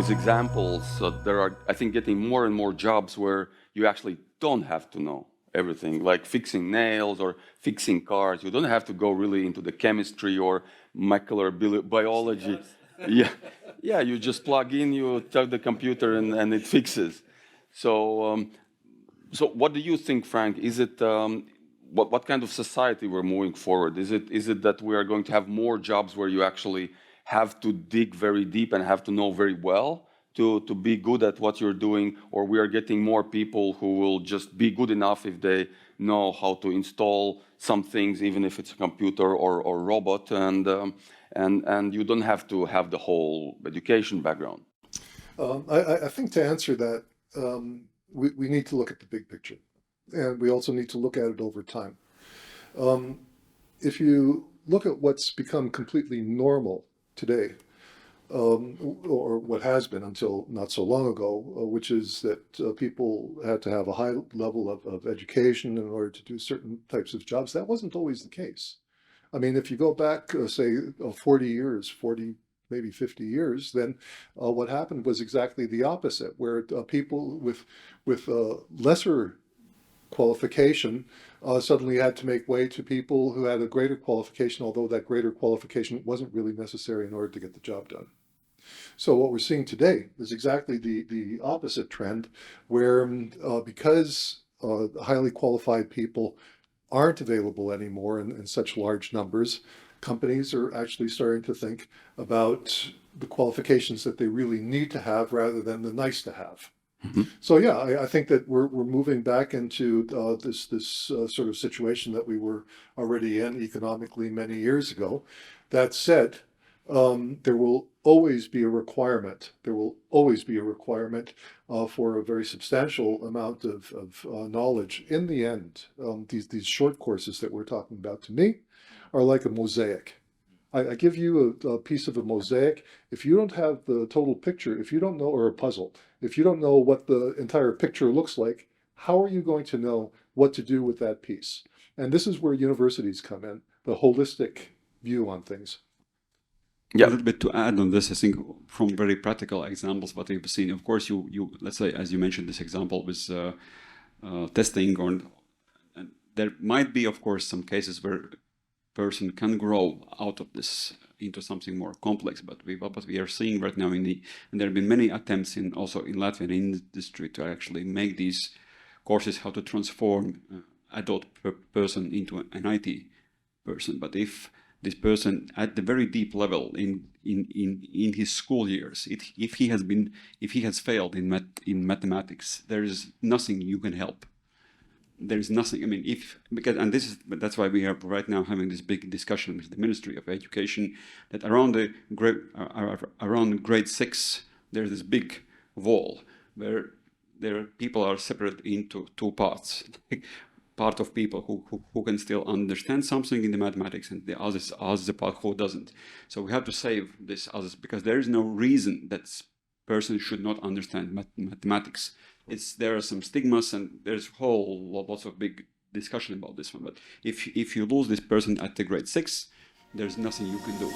with examples, there are, I think, getting more and more jobs where you actually don't have to know everything, like fixing nails or fixing cars. You don't have to go really into the chemistry or molecular biology. Yeah, yeah. You just plug in, you tell the computer, and it fixes. So, so what do you think, Frank? Is it what kind of society we're moving forward? Is it that we are going to have more jobs where you actually have to dig very deep and have to know very well to be good at what you're doing, or we are getting more people who will just be good enough if they know how to install some things, even if it's a computer or robot, and you don't have to have the whole education background? I think to answer that, we need to look at the big picture, and we also need to look at it over time. If you look at what's become completely normal today, or what has been until not so long ago, which is that people had to have a high level of education in order to do certain types of jobs. That wasn't always the case. I mean, if you go back, say, 40 years, 40, maybe 50 years, then what happened was exactly the opposite, where people with lesser qualification suddenly had to make way to people who had a greater qualification, although that greater qualification wasn't really necessary in order to get the job done. So what we're seeing today is exactly the opposite trend, where because highly qualified people aren't available anymore in such large numbers, companies are actually starting to think about the qualifications that they really need to have rather than the nice to have. Mhm. So yeah, I think that we're moving back into this sort of situation that we were already in economically many years ago. That said, there will always be a requirement. There will always be a requirement for a very substantial amount of knowledge. In the end, these short courses that we're talking about, to me, are like a mosaic. I give you a piece of a mosaic. If you don't have the total picture, if you don't know, or a puzzle, if you don't know what the entire picture looks like, how are you going to know what to do with that piece? And this is where universities come in, the holistic view on things. A little bit to add on this, I think from very practical examples, what we've seen, of course, you let's say, as you mentioned, this example with testing, and there might be, of course, some cases where person can grow out of this into something more complex, but what we are seeing right now and there have been many attempts also in Latvian industry to actually make these courses how to transform adult person into an IT person. But if this person at the very deep level in his school years, if he has failed in mathematics, there is nothing you can help. There is nothing. I mean, that's why we are right now having this big discussion with the Ministry of Education that around grade 6 there's this big wall where people are separated into two parts. Part of people who can still understand something in the mathematics, and the other part who doesn't. So we have to save this others, because there is no reason that person should not understand mathematics. There are some stigmas, and there's lots of big discussion about this one. But if you lose this person at the grade 6, there's nothing you can do.